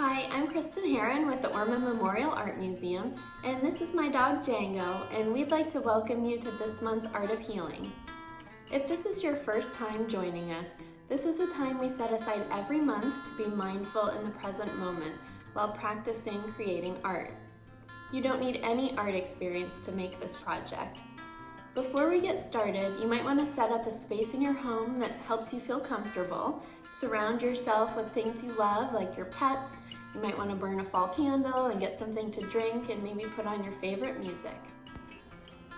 Hi, I'm Kristin Heron with the Orman Memorial Art Museum, and this is my dog Django, and we'd like to welcome you to this month's Art of Healing. If this is your first time joining us, this is a time we set aside every month to be mindful in the present moment while practicing creating art. You don't need any art experience to make this project. Before we get started, you might want to set up a space in your home that helps you feel comfortable. Surround yourself with things you love, like your pets. You might want to burn a fall candle and get something to drink and maybe put on your favorite music.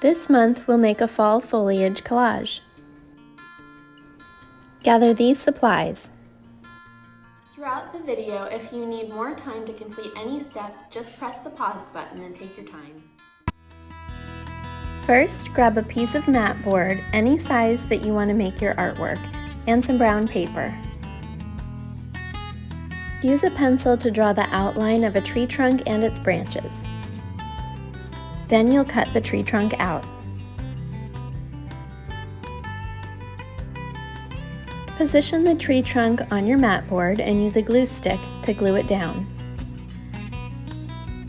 This month we'll make a fall foliage collage. Gather these supplies. Throughout the video, if you need more time to complete any step, just press the pause button and take your time. First, grab a piece of mat board, any size that you want to make your artwork, and some brown paper. Use a pencil to draw the outline of a tree trunk and its branches. Then you'll cut the tree trunk out. Position the tree trunk on your mat board and use a glue stick to glue it down.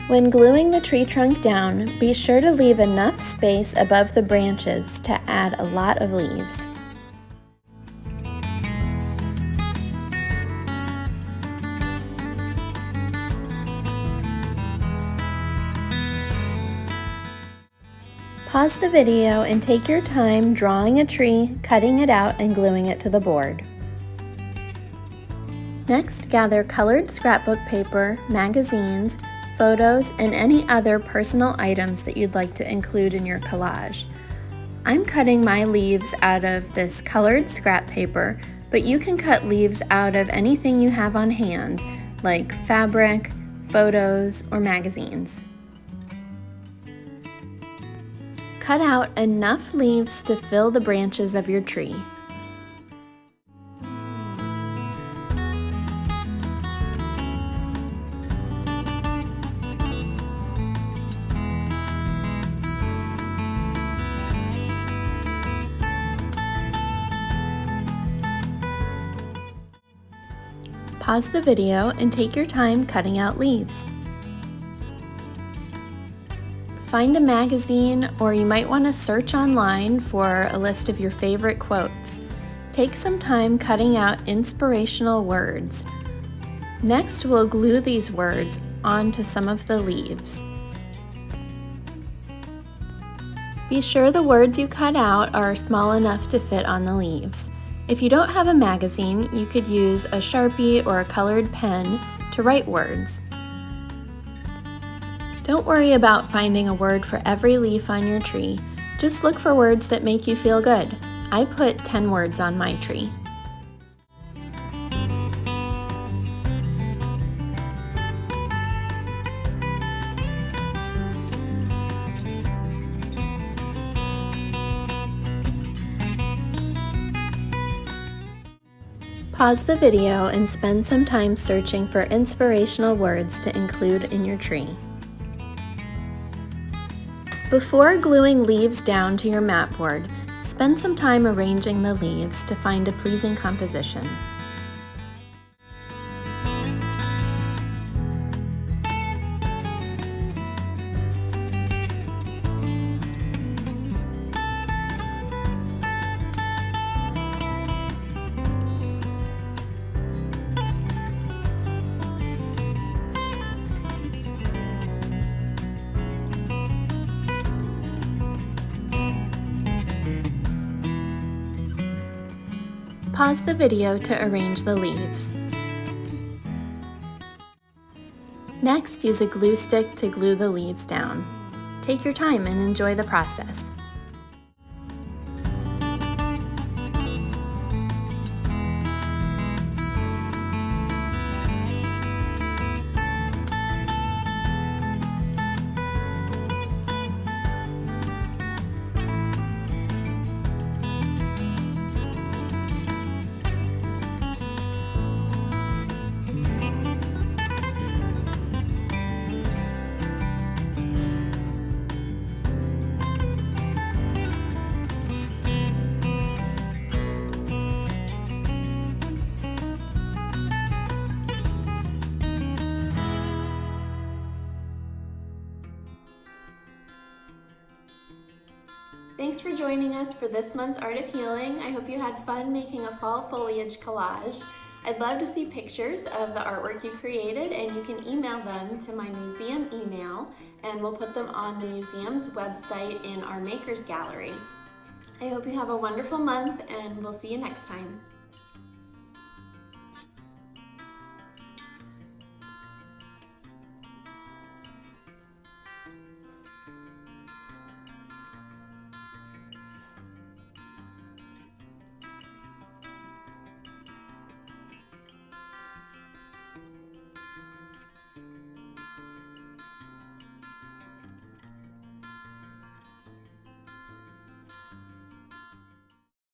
When gluing the tree trunk down, be sure to leave enough space above the branches to add a lot of leaves. Pause the video and take your time drawing a tree, cutting it out, and gluing it to the board. Next, gather colored scrapbook paper, magazines, photos, and any other personal items that you'd like to include in your collage. I'm cutting my leaves out of this colored scrap paper, but you can cut leaves out of anything you have on hand, like fabric, photos, or magazines. Cut out enough leaves to fill the branches of your tree. Pause the video and take your time cutting out leaves. Find a magazine, or you might want to search online for a list of your favorite quotes. Take some time cutting out inspirational words. Next, we'll glue these words onto some of the leaves. Be sure the words you cut out are small enough to fit on the leaves. If you don't have a magazine, you could use a Sharpie or a colored pen to write words. Don't worry about finding a word for every leaf on your tree. Just look for words that make you feel good. I put 10 words on my tree. Pause the video and spend some time searching for inspirational words to include in your tree. Before gluing leaves down to your mat board, spend some time arranging the leaves to find a pleasing composition. Pause the video to arrange the leaves. Next, use a glue stick to glue the leaves down. Take your time and enjoy the process. thanks for joining us for this month's Art of Healing. I hope you had fun making a fall foliage collage. I'd love to see pictures of the artwork you created, and you can email them to my museum email, and we'll put them on the museum's website in our Makers Gallery. I hope you have a wonderful month, and we'll see you next time.